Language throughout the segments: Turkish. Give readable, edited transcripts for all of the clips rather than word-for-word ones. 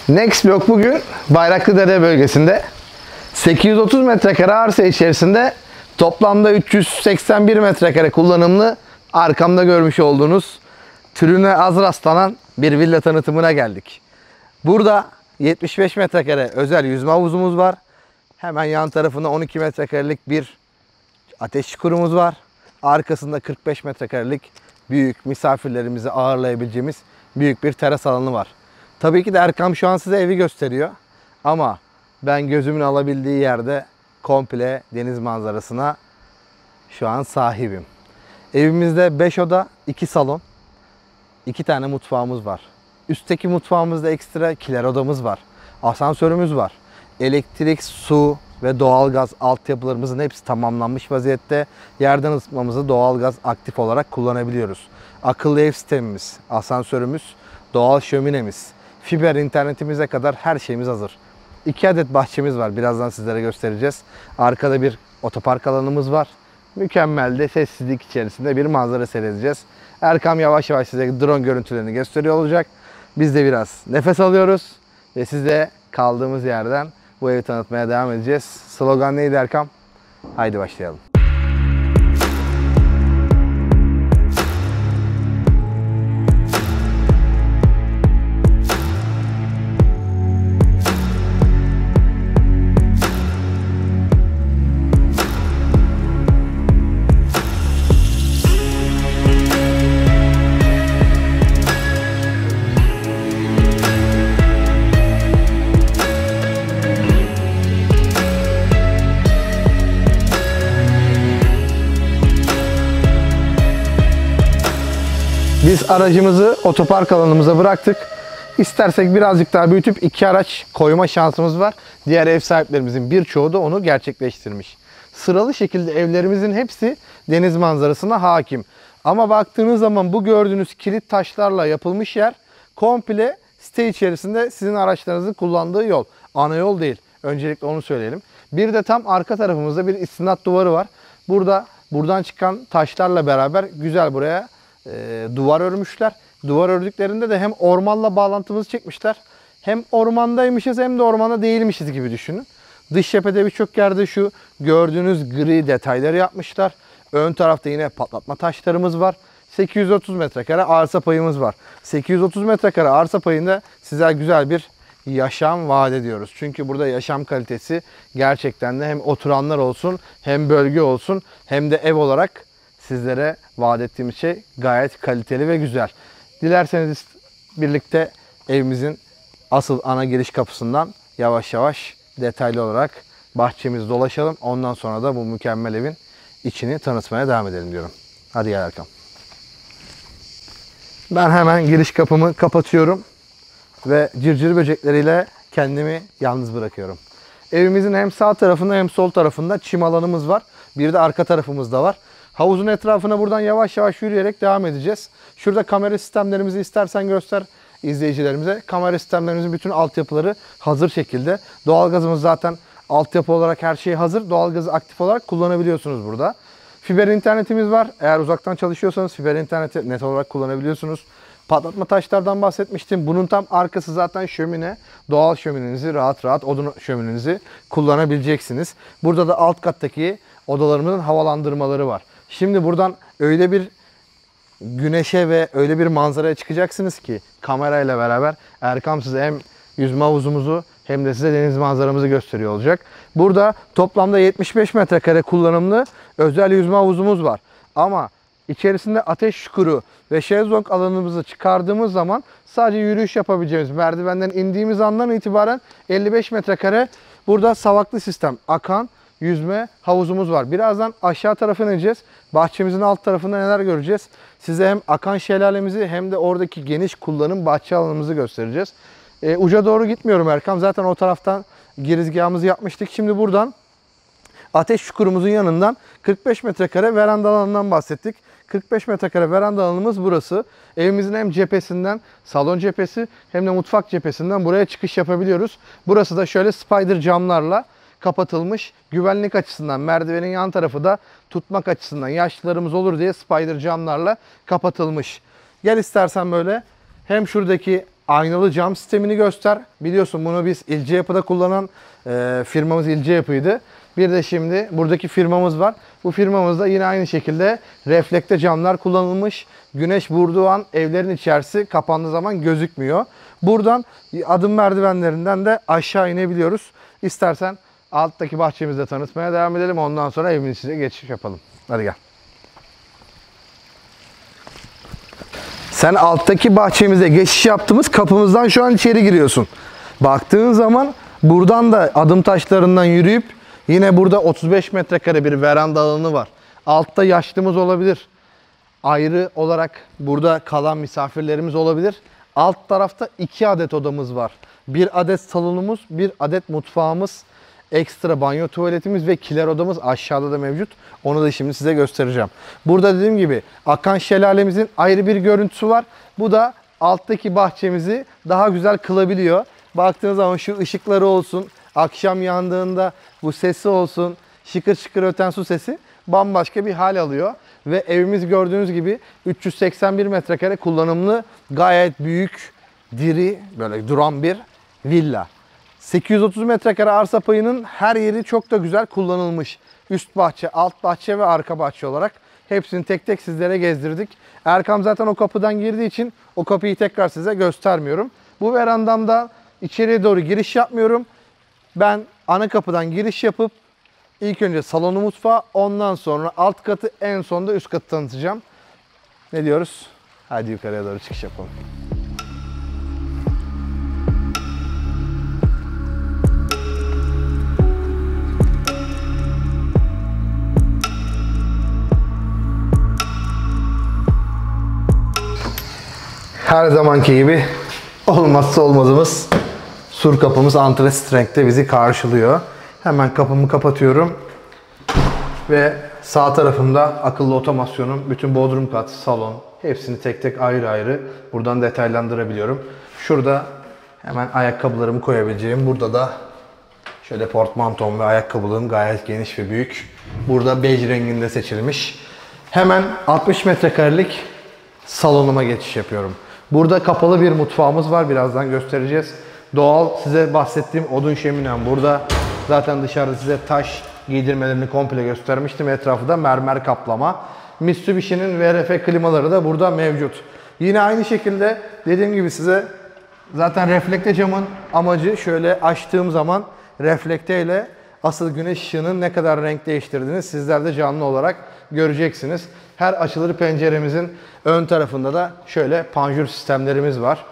Next Block bugün Bayraklıdere bölgesinde 830 metrekare arsa içerisinde toplamda 381 metrekare kullanımlı arkamda görmüş olduğunuz türüne az rastlanan bir villa tanıtımına geldik. Burada 75 metrekare özel yüzme havuzumuz var. Hemen yan tarafında 12 metrekarelik bir ateş çukurumuz var. Arkasında 45 metrekarelik büyük misafirlerimizi ağırlayabileceğimiz büyük bir teras alanı var. Tabii ki de Erkam şu an size evi gösteriyor. Ama ben gözümün alabildiği yerde komple deniz manzarasına şu an sahibim. Evimizde 5 oda, 2 salon, 2 tane mutfağımız var. Üstteki mutfağımızda ekstra kiler odamız var. Asansörümüz var. Elektrik, su ve doğalgaz altyapılarımızın hepsi tamamlanmış vaziyette. Yerden ısıtmamızı doğalgaz aktif olarak kullanabiliyoruz. Akıllı ev sistemimiz, asansörümüz, doğal şöminemiz, fiber internetimize kadar her şeyimiz hazır. 2 adet bahçemiz var. Birazdan sizlere göstereceğiz. Arkada bir otopark alanımız var. Mükemmel de sessizlik içerisinde bir manzara seyredeceğiz. Erkam yavaş yavaş size drone görüntülerini gösteriyor olacak. Biz de biraz nefes alıyoruz ve size kaldığımız yerden bu evi tanıtmaya devam edeceğiz. Slogan neydi Erkam? Haydi başlayalım. Biz aracımızı otopark alanımıza bıraktık. İstersek birazcık daha büyütüp 2 araç koyma şansımız var. Diğer ev sahiplerimizin birçoğu da onu gerçekleştirmiş. Sıralı şekilde evlerimizin hepsi deniz manzarasına hakim. Ama baktığınız zaman bu gördüğünüz kilit taşlarla yapılmış yer komple site içerisinde sizin araçlarınızın kullandığı yol. Ana yol değil. Öncelikle onu söyleyelim. Bir de tam arka tarafımızda bir istinat duvarı var. Buradan çıkan taşlarla beraber güzel buraya duvar örmüşler. Duvar ördüklerinde de hem ormanla bağlantımızı çekmişler. Hem ormandaymışız hem de ormanda değilmişiz gibi düşünün. Dış cephede birçok yerde şu gördüğünüz gri detayları yapmışlar. Ön tarafta yine patlatma taşlarımız var. 830 metrekare arsa payımız var. 830 metrekare arsa payında size güzel bir yaşam vaat ediyoruz. Çünkü burada yaşam kalitesi gerçekten de hem oturanlar olsun, hem bölge olsun, hem de ev olarak sizlere vaat ettiğimiz şey gayet kaliteli ve güzel. Dilerseniz birlikte evimizin asıl ana giriş kapısından yavaş yavaş detaylı olarak bahçemizi dolaşalım. Ondan sonra da bu mükemmel evin içini tanıtmaya devam edelim diyorum. Hadi gel Erkam. Ben hemen giriş kapımı kapatıyorum ve cırcır böcekleriyle kendimi yalnız bırakıyorum. Evimizin hem sağ tarafında hem sol tarafında çim alanımız var. Bir de arka tarafımızda var. Havuzun etrafına buradan yavaş yavaş yürüyerek devam edeceğiz. Şurada kamera sistemlerimizi istersen göster izleyicilerimize. Kamera sistemlerimizin bütün altyapıları hazır şekilde. Doğalgazımız zaten altyapı olarak her şey hazır. Doğalgazı aktif olarak kullanabiliyorsunuz burada. Fiber internetimiz var. Eğer uzaktan çalışıyorsanız fiber interneti net olarak kullanabiliyorsunuz. Patlatma taşlardan bahsetmiştim. Bunun tam arkası zaten şömine. Doğal şöminenizi rahat rahat odun şöminenizi kullanabileceksiniz. Burada da alt kattaki odalarımızın havalandırmaları var. Şimdi buradan öyle bir güneşe ve öyle bir manzaraya çıkacaksınız ki kamerayla beraber Erkam size hem yüzme havuzumuzu hem de size deniz manzaramızı gösteriyor olacak. Burada toplamda 75 metrekare kullanımlı özel yüzme havuzumuz var. Ama içerisinde ateş çukuru ve şezlong alanımızı çıkardığımız zaman sadece yürüyüş yapabileceğimiz merdivenden indiğimiz andan itibaren 55 metrekare burada savaklı sistem akan yüzme havuzumuz var. Birazdan aşağı tarafına ineceğiz. Bahçemizin alt tarafında neler göreceğiz? Size hem akan şelalemizi hem de oradaki geniş kullanım bahçe alanımızı göstereceğiz. Uca doğru gitmiyorum Erkam. Zaten o taraftan girizgahımızı yapmıştık. Şimdi buradan ateş çukurumuzun yanından 45 metrekare veranda alanından bahsettik. 45 metrekare veranda alanımız burası. Evimizin hem cephesinden, salon cephesi hem de mutfak cephesinden buraya çıkış yapabiliyoruz. Burası da şöyle spider camlarla kapatılmış. Güvenlik açısından merdivenin yan tarafı da tutmak açısından yaşlılarımız olur diye spider camlarla kapatılmış. Gel istersen böyle hem şuradaki aynalı cam sistemini göster. Biliyorsun bunu biz İlce Yapı'da kullanan firmamız İlce Yapı'ydı. Bir de şimdi buradaki firmamız var. Bu firmamızda yine aynı şekilde reflekte camlar kullanılmış. Güneş vurduğu an evlerin içerisi kapandığı zaman gözükmüyor. Buradan adım merdivenlerinden de aşağı inebiliyoruz. İstersen alttaki bahçemizde tanıtmaya devam edelim. Ondan sonra evin içine geçiş yapalım. Hadi gel. Sen alttaki bahçemize geçiş yaptığımız kapımızdan şu an içeri giriyorsun. Baktığın zaman buradan da adım taşlarından yürüyüp yine burada 35 metrekare bir veranda alanı var. Altta yaşlımız olabilir. Ayrı olarak burada kalan misafirlerimiz olabilir. Alt tarafta 2 adet odamız var. 1 adet salonumuz, 1 adet mutfağımız, ekstra banyo tuvaletimiz ve kiler odamız aşağıda da mevcut. Onu da şimdi size göstereceğim. Burada dediğim gibi akan şelalemizin ayrı bir görüntüsü var. Bu da alttaki bahçemizi daha güzel kılabiliyor. Baktığınız zaman şu ışıkları olsun, akşam yandığında bu sesi olsun, şıkır şıkır öten su sesi bambaşka bir hal alıyor. Ve evimiz gördüğünüz gibi 381 metrekare kullanımlı, gayet büyük, diri, böyle duran bir villa. 830 metrekare arsa payının her yeri çok da güzel kullanılmış. Üst bahçe, alt bahçe ve arka bahçe olarak hepsini tek tek sizlere gezdirdik. Erkam zaten o kapıdan girdiği için o kapıyı tekrar size göstermiyorum. Bu verandamda içeriye doğru giriş yapmıyorum. Ben ana kapıdan giriş yapıp ilk önce salonu, mutfağı, ondan sonra alt katı, en sonunda üst katı tanıtacağım. Ne diyoruz? Hadi yukarıya doğru çıkış yapalım. Her zamanki gibi olmazsa olmazımız sur kapımız antresit renkte bizi karşılıyor. Hemen kapımı kapatıyorum ve sağ tarafımda akıllı otomasyonum, bütün bodrum kat, salon hepsini tek tek ayrı ayrı buradan detaylandırabiliyorum. Şurada hemen ayakkabılarımı koyabileceğim, burada da şöyle portmantom ve ayakkabılığım gayet geniş ve büyük. Burada bej renginde seçilmiş. Hemen 60 metrekarelik salonuma geçiş yapıyorum. Burada kapalı bir mutfağımız var. Birazdan göstereceğiz. Doğal, size bahsettiğim odun şöminem burada. Zaten dışarıda size taş giydirmelerini komple göstermiştim. Etrafı da mermer kaplama. Mitsubishi'nin VRF klimaları da burada mevcut. Yine aynı şekilde dediğim gibi size zaten reflekte camın amacı, şöyle açtığım zaman reflekte ile asıl güneş ışığının ne kadar renk değiştirdiğini sizler de canlı olarak göreceksiniz. Her açılır penceremizin ön tarafında da şöyle panjur sistemlerimiz var.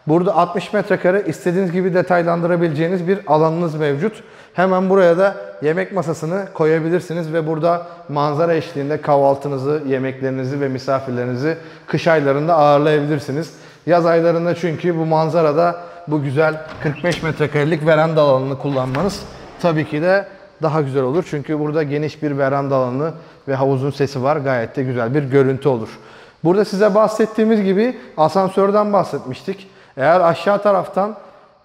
Burada 60 metrekare istediğiniz gibi detaylandırabileceğiniz bir alanınız mevcut. Hemen buraya da yemek masasını koyabilirsiniz ve burada manzara eşliğinde kahvaltınızı, yemeklerinizi ve misafirlerinizi kış aylarında ağırlayabilirsiniz. Yaz aylarında çünkü bu manzarada bu güzel 45 metrekarelik veranda alanını kullanmanız tabii ki de daha güzel olur. Çünkü burada geniş bir veranda alanı ve havuzun sesi var. Gayet de güzel bir görüntü olur. Burada size bahsettiğimiz gibi asansörden bahsetmiştik. Eğer aşağı taraftan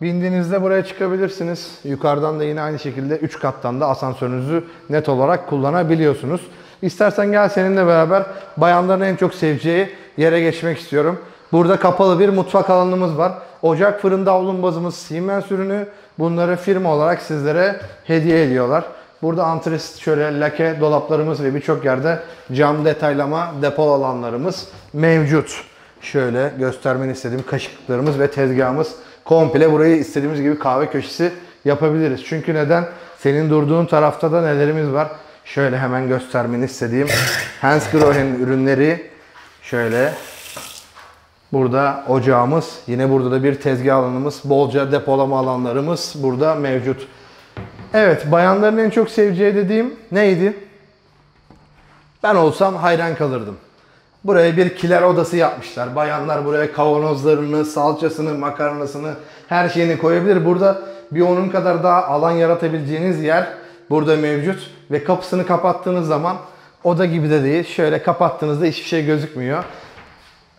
bindiğinizde buraya çıkabilirsiniz. Yukarıdan da yine aynı şekilde 3 kattan da asansörünüzü net olarak kullanabiliyorsunuz. İstersen gel seninle beraber bayanların en çok seveceği yere geçmek istiyorum. Burada kapalı bir mutfak alanımız var. Ocak, fırın, davlumbazımız Siemens ürünü. Bunları firma olarak sizlere hediye ediyorlar. Burada antresit, şöyle lake dolaplarımız ve birçok yerde cam detaylama depo alanlarımız mevcut. Şöyle göstermeni istediğim kaşıklarımız ve tezgahımız, komple burayı istediğimiz gibi kahve köşesi yapabiliriz. Çünkü neden? Senin durduğun tarafta da nelerimiz var? Şöyle hemen göstermeni istediğim Hansgrohe'nin ürünleri. Şöyle burada ocağımız, yine burada da bir tezgah alanımız, bolca depolama alanlarımız burada mevcut. Evet, bayanların en çok seveceği dediğim neydi? Ben olsam hayran kalırdım. Buraya bir kiler odası yapmışlar. Bayanlar buraya kavanozlarını, salçasını, makarnasını, her şeyini koyabilir. Burada bir onun kadar daha alan yaratabileceğiniz yer burada mevcut. Ve kapısını kapattığınız zaman oda gibi de değil. Şöyle kapattığınızda hiçbir şey gözükmüyor.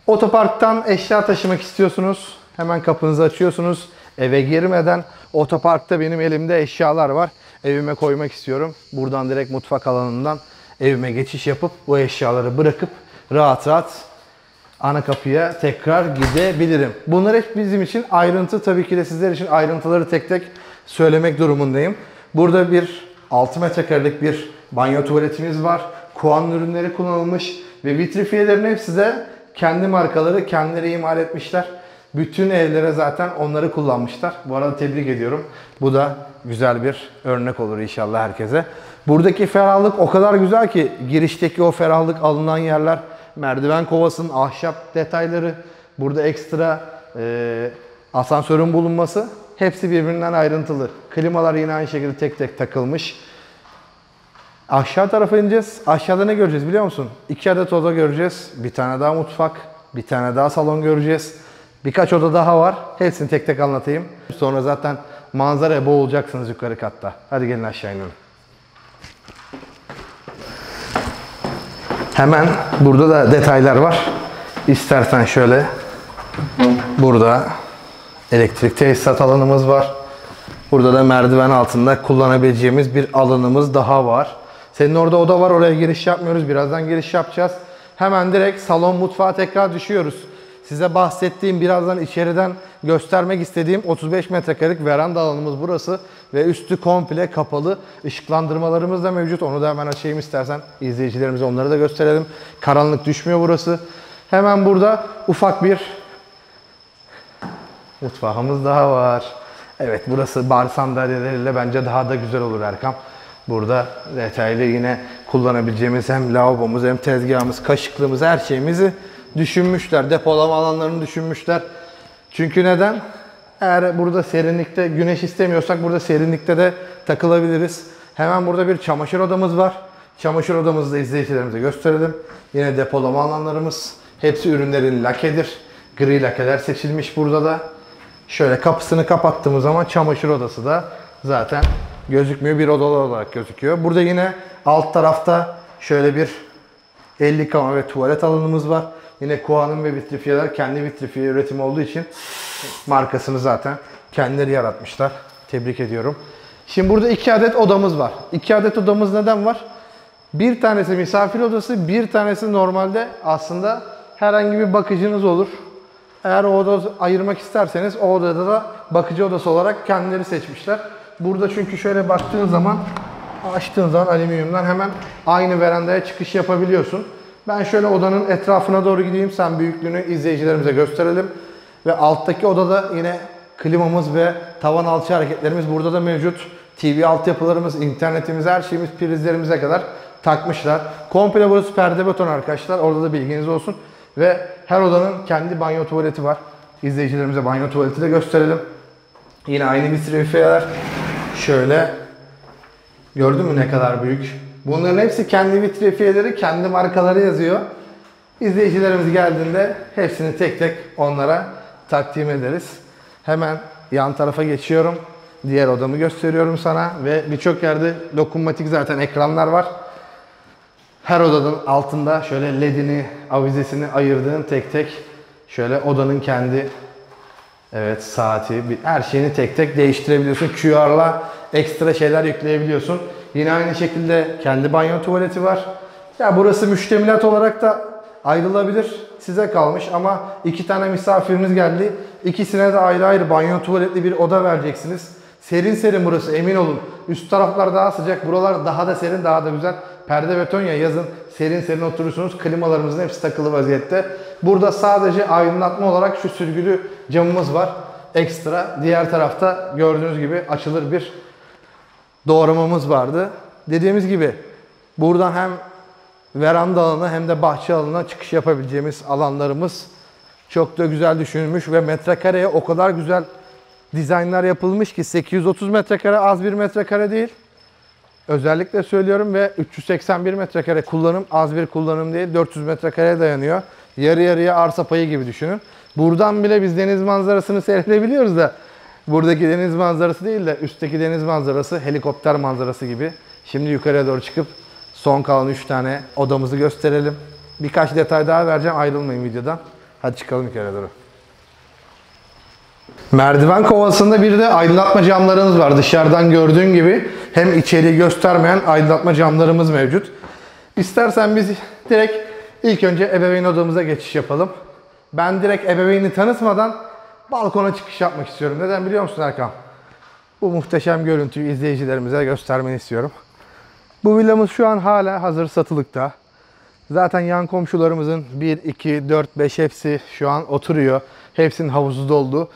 Otoparktan eşya taşımak istiyorsunuz. Hemen kapınızı açıyorsunuz. Eve girmeden otoparkta benim elimde eşyalar var. Evime koymak istiyorum. Buradan direkt mutfak alanından evime geçiş yapıp bu eşyaları bırakıp rahat rahat ana kapıya tekrar gidebilirim. Bunlar hep bizim için ayrıntı. Tabii ki de sizler için ayrıntıları tek tek söylemek durumundayım. Burada bir 6 metrekarelik bir banyo tuvaletimiz var. Kuan ürünleri kullanılmış ve vitrifiyelerin hepsi de kendi markaları, kendileri imal etmişler. Bütün evlere zaten onları kullanmışlar. Bu arada tebrik ediyorum. Bu da güzel bir örnek olur inşallah herkese. Buradaki ferahlık o kadar güzel ki girişteki o ferahlık alınan yerler, merdiven kovasının ahşap detayları, burada ekstra asansörün bulunması hepsi birbirinden ayrıntılı. Klimalar yine aynı şekilde tek tek takılmış. Aşağı tarafa ineceğiz. Aşağıda ne göreceğiz biliyor musun? 2 adet oda göreceğiz. Bir tane daha mutfak, bir tane daha salon göreceğiz. Birkaç oda daha var. Hepsini tek tek anlatayım. Sonra zaten manzaraya boğulacaksınız yukarı katta. Hadi gelin aşağı inelim. Hemen burada da detaylar var. İstersen şöyle, burada elektrik tesisat alanımız var. Burada da merdiven altında kullanabileceğimiz bir alanımız daha var. Senin orada oda var, oraya giriş yapmıyoruz. Birazdan giriş yapacağız. Hemen direkt salon mutfağa tekrar düşüyoruz. Size bahsettiğim, birazdan içeriden göstermek istediğim 35 metrekarelik veranda alanımız burası. Ve üstü komple kapalı. Işıklandırmalarımız da mevcut. Onu da hemen açayım istersen. İzleyicilerimize onları da gösterelim. Karanlık düşmüyor burası. Hemen burada ufak bir mutfağımız daha var. Evet, burası bar sandalyeleriyle bence daha da güzel olur Erkam. Burada detaylı yine kullanabileceğimiz hem lavabomuz hem tezgahımız, kaşıklığımız, her şeyimizi düşünmüşler. Depolama alanlarını düşünmüşler. Çünkü neden? Eğer burada serinlikte güneş istemiyorsak burada serinlikte de takılabiliriz. Hemen burada bir çamaşır odamız var. Çamaşır odamızı da izleyicilerimize gösterelim. Yine depolama alanlarımız. Hepsi ürünlerin lakedir. Gri lakeler seçilmiş burada da. Şöyle kapısını kapattığımız zaman çamaşır odası da zaten gözükmüyor. Bir odalı olarak gözüküyor. Burada yine alt tarafta şöyle bir el yıkama ve tuvalet alanımız var. Yine Kuan'ın ve vitrifiyeler kendi vitrifiye üretimi olduğu için markasını zaten kendileri yaratmışlar. Tebrik ediyorum. Şimdi burada 2 adet odamız var. 2 adet odamız neden var? Bir tanesi misafir odası, bir tanesi normalde aslında herhangi bir bakıcınız olur. Eğer o oda ayırmak isterseniz o odada da bakıcı odası olarak kendileri seçmişler. Burada çünkü şöyle baktığın zaman, açtığın zaman alüminyumdan hemen aynı verandaya çıkış yapabiliyorsun. Ben şöyle odanın etrafına doğru gideyim. Sen büyüklüğünü izleyicilerimize gösterelim. Ve alttaki odada yine klimamız ve tavan alçı hareketlerimiz burada da mevcut. TV altyapılarımız, internetimiz, her şeyimiz prizlerimize kadar takmışlar. Komple burası perde beton arkadaşlar. Orada da bilginiz olsun. Ve her odanın kendi banyo tuvaleti var. İzleyicilerimize banyo tuvaleti de gösterelim. Yine aynı vitrifiyeler. Şöyle. Gördün mü ne kadar büyük? Bunların hepsi kendi vitrifiyeleri, kendi markaları yazıyor. İzleyicilerimiz geldiğinde hepsini tek tek onlara takdim ederiz. Hemen yan tarafa geçiyorum. Diğer odamı gösteriyorum sana ve birçok yerde dokunmatik zaten ekranlar var. Her odanın altında şöyle ledini, avizesini ayırdığın tek tek şöyle odanın kendi saati, her şeyini tek tek değiştirebiliyorsun. QR'la ekstra şeyler yükleyebiliyorsun. Yine aynı şekilde kendi banyo tuvaleti var. Ya burası müştemilat olarak da ayrılabilir. Size kalmış ama 2 tane misafiriniz geldi. İkisine de ayrı ayrı banyo tuvaletli bir oda vereceksiniz. Serin serin burası, emin olun. Üst taraflar daha sıcak, buralar daha da serin, daha da güzel. Perde beton ya, yazın serin serin oturursunuz. Klimalarımızın hepsi takılı vaziyette. Burada sadece aydınlatma olarak şu sürgülü camımız var. Ekstra. Diğer tarafta gördüğünüz gibi açılır bir doğramamız vardı. Dediğimiz gibi buradan hem veranda alanı hem de bahçe alanına çıkış yapabileceğimiz alanlarımız çok da güzel düşünülmüş ve metrekareye o kadar güzel dizaynlar yapılmış ki 830 metrekare az bir metrekare değil. Özellikle söylüyorum ve 381 metrekare kullanım az bir kullanım değil. 400 metrekareye dayanıyor. Yarı yarıya arsa payı gibi düşünün. Buradan bile biz deniz manzarasını seyredebiliyoruz da buradaki deniz manzarası değil de üstteki deniz manzarası helikopter manzarası gibi. Şimdi yukarıya doğru çıkıp son kalan 3 tane odamızı gösterelim. Birkaç detay daha vereceğim, ayrılmayın videodan. Hadi çıkalım yukarıya doğru. Merdiven kovasında bir de aydınlatma camlarımız var. Dışarıdan gördüğün gibi hem içeriği göstermeyen aydınlatma camlarımız mevcut. İstersen biz direkt ilk önce ebeveyn odamıza geçiş yapalım. Ben direkt ebeveyni tanıtmadan balkona çıkış yapmak istiyorum. Neden biliyor musun Erkan? Bu muhteşem görüntüyü izleyicilerimize göstermeni istiyorum. Bu villamız şu an hala hazır satılıkta. Zaten yan komşularımızın 1, 2, 4, 5 hepsi şu an oturuyor. Hepsinin havuzu doldu.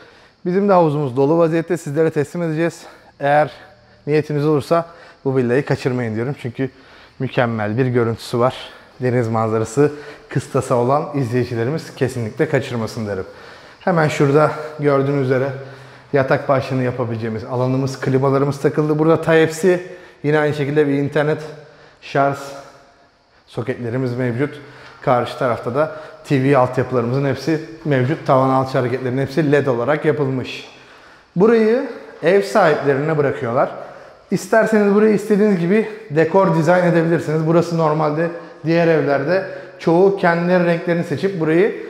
Bizim de havuzumuz dolu vaziyette, sizlere teslim edeceğiz. Eğer niyetiniz olursa bu villayı kaçırmayın diyorum. Çünkü mükemmel bir görüntüsü var. Deniz manzarası kıstası olan izleyicilerimiz kesinlikle kaçırmasın derim. Hemen şurada gördüğünüz üzere yatak başlığını yapabileceğimiz alanımız, klimalarımız takıldı. Burada Type-C, yine aynı şekilde bir internet şarj soketlerimiz mevcut. Karşı tarafta da TV altyapılarımızın hepsi mevcut. Tavan alçı hareketlerinin hepsi LED olarak yapılmış. Burayı ev sahiplerine bırakıyorlar. İsterseniz burayı istediğiniz gibi dekor dizayn edebilirsiniz. Burası normalde diğer evlerde çoğu kendileri renklerini seçip burayı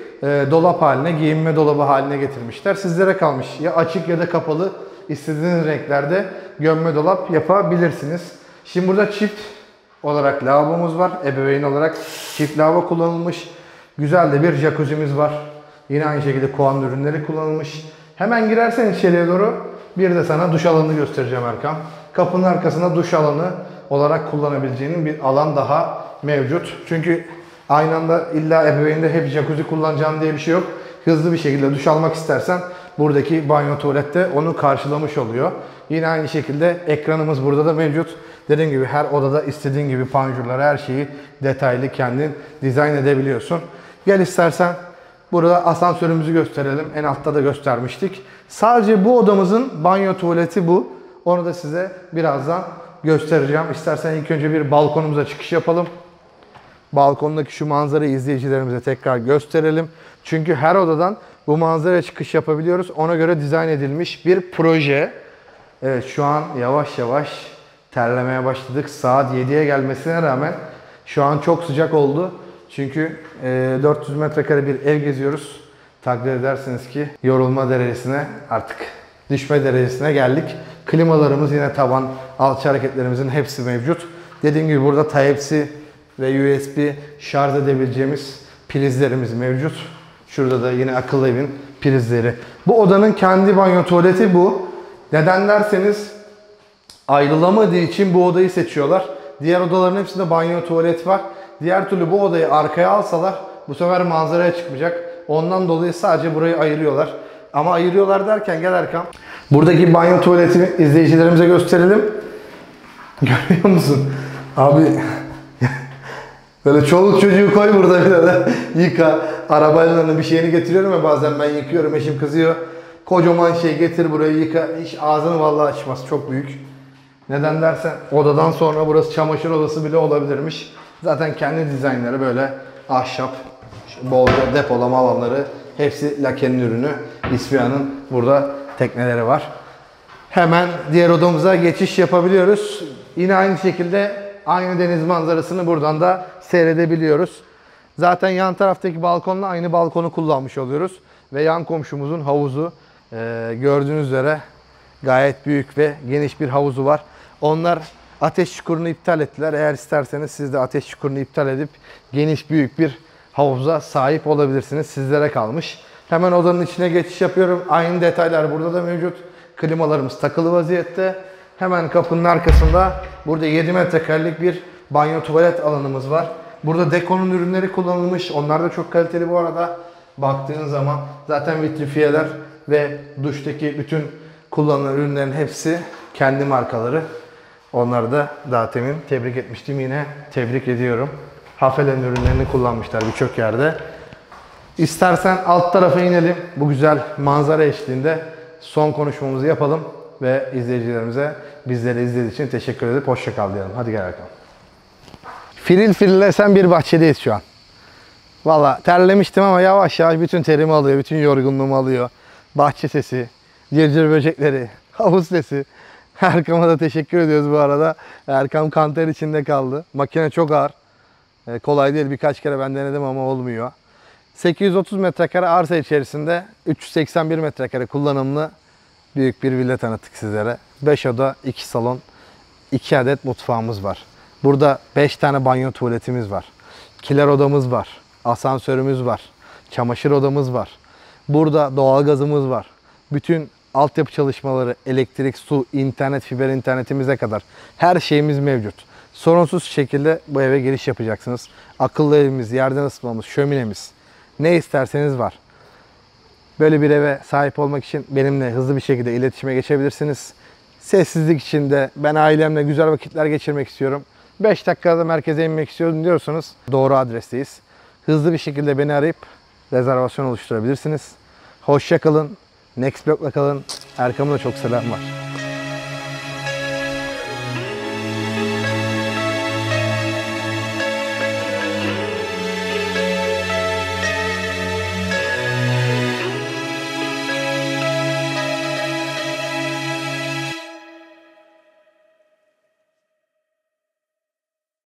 dolap haline, giyinme dolabı haline getirmişler. Sizlere kalmış. Ya açık ya da kapalı istediğiniz renklerde gömme dolap yapabilirsiniz. Şimdi burada çift olarak lavabomuz var. Ebeveyn olarak çift lavabo kullanılmış. Güzel de bir jacuzzi'miz var. Yine aynı şekilde kovan ürünleri kullanılmış. Hemen girersen içeriye doğru bir de sana duş alanını göstereceğim Erkan. Kapının arkasında duş alanı olarak kullanabileceğinin bir alan daha mevcut. Çünkü aynı anda illa ebeveynde hep jacuzzi kullanacağım diye bir şey yok. Hızlı bir şekilde duş almak istersen buradaki banyo tuvalette onu karşılamış oluyor. Yine aynı şekilde ekranımız burada da mevcut. Dediğim gibi her odada istediğin gibi panjurları, her şeyi detaylı kendin dizayn edebiliyorsun. Gel istersen burada asansörümüzü gösterelim. En altta da göstermiştik. Sadece bu odamızın banyo tuvaleti bu. Onu da size birazdan göstereceğim. İstersen ilk önce bir balkonumuza çıkış yapalım. Balkondaki şu manzarayı izleyicilerimize tekrar gösterelim. Çünkü her odadan bu manzaraya çıkış yapabiliyoruz. Ona göre dizayn edilmiş bir proje. Evet, şu an yavaş yavaş terlemeye başladık. Saat 7'ye gelmesine rağmen şu an çok sıcak oldu. Çünkü 400 metrekare bir ev geziyoruz. Takdir edersiniz ki yorulma derecesine, artık düşme derecesine geldik. Klimalarımız yine tavan, alçı hareketlerimizin hepsi mevcut. Dediğim gibi burada Type-C ve USB şarj edebileceğimiz prizlerimiz mevcut. Şurada da yine akıllı evin prizleri. Bu odanın kendi banyo tuvaleti bu. Neden derseniz ayrılamadığı için bu odayı seçiyorlar. Diğer odaların hepsinde banyo tuvalet var. Diğer türlü bu odayı arkaya alsalar bu sefer manzaraya çıkmayacak. Ondan dolayı sadece burayı ayırıyorlar. Ama ayırıyorlar derken gel Erkan, buradaki banyo tuvaletini izleyicilerimize gösterelim. Görüyor musun? Abi böyle çoluk çocuğu koy burada bir de yıka. Arabayla bir şeyini getiriyorum ya bazen, ben yıkıyorum, eşim kızıyor. Kocaman şey getir burayı yıka. Hiç ağzını vallahi açmaz, çok büyük. Neden dersen odadan sonra burası çamaşır odası bile olabilirmiş. Zaten kendi dizaynları böyle ahşap, bolca depolama alanları, hepsi Lake'nin ürünü. İsvia'nın burada tekneleri var. Hemen diğer odamıza geçiş yapabiliyoruz. Yine aynı şekilde aynı deniz manzarasını buradan da seyredebiliyoruz. Zaten yan taraftaki balkonla aynı balkonu kullanmış oluyoruz. Ve yan komşumuzun havuzu gördüğünüz üzere gayet büyük ve geniş bir havuzu var. Onlar ateş çukurunu iptal ettiler. Eğer isterseniz siz de ateş çukurunu iptal edip geniş büyük bir havuza sahip olabilirsiniz. Sizlere kalmış. Hemen odanın içine geçiş yapıyorum. Aynı detaylar burada da mevcut. Klimalarımız takılı vaziyette. Hemen kapının arkasında burada 7 metrekarelik bir banyo tuvalet alanımız var. Burada Deko'nun ürünleri kullanılmış. Onlar da çok kaliteli bu arada. Baktığın zaman zaten vitrifiyeler ve duştaki bütün kullanılan ürünlerin hepsi kendi markaları. Onları da daha temin tebrik etmiştim. Yine tebrik ediyorum. Hafelen ürünlerini kullanmışlar birçok yerde. İstersen alt tarafa inelim. Bu güzel manzara eşliğinde son konuşmamızı yapalım ve izleyicilerimize bizleri izlediği için teşekkür edip hoşça kal diyelim. Hadi gel Erkan. Firil firil esen bir bahçedeyiz şu an. Valla terlemiştim ama yavaş yavaş bütün terimi alıyor, bütün yorgunluğumu alıyor. Bahçe sesi, cırcır böcekleri, havuz sesi. Erkam'a da teşekkür ediyoruz bu arada. Erkam kanter içinde kaldı. Makine çok ağır. Kolay değil, birkaç kere ben denedim ama olmuyor. 830 metrekare arsa içerisinde 381 metrekare kullanımlı büyük bir villa tanıttık sizlere. 5 oda, 2 salon, 2 adet mutfağımız var. Burada 5 tane banyo tuvaletimiz var. Kiler odamız var. Asansörümüz var. çamaşır odamız var. Burada doğalgazımız var. Bütün altyapı çalışmaları, elektrik, su, internet, fiber internetimize kadar her şeyimiz mevcut. Sorunsuz şekilde bu eve giriş yapacaksınız. Akıllı evimiz, yerden ısıtmamız, şöminemiz, ne isterseniz var. Böyle bir eve sahip olmak için benimle hızlı bir şekilde iletişime geçebilirsiniz. Sessizlik içinde ben ailemle güzel vakitler geçirmek istiyorum, 5 dakikada merkeze inmek istiyorum diyorsanız doğru adresteyiz. Hızlı bir şekilde beni arayıp rezervasyon oluşturabilirsiniz. Hoşça kalın. Nextblock'la kalın. Erkam'ın da çok selam var.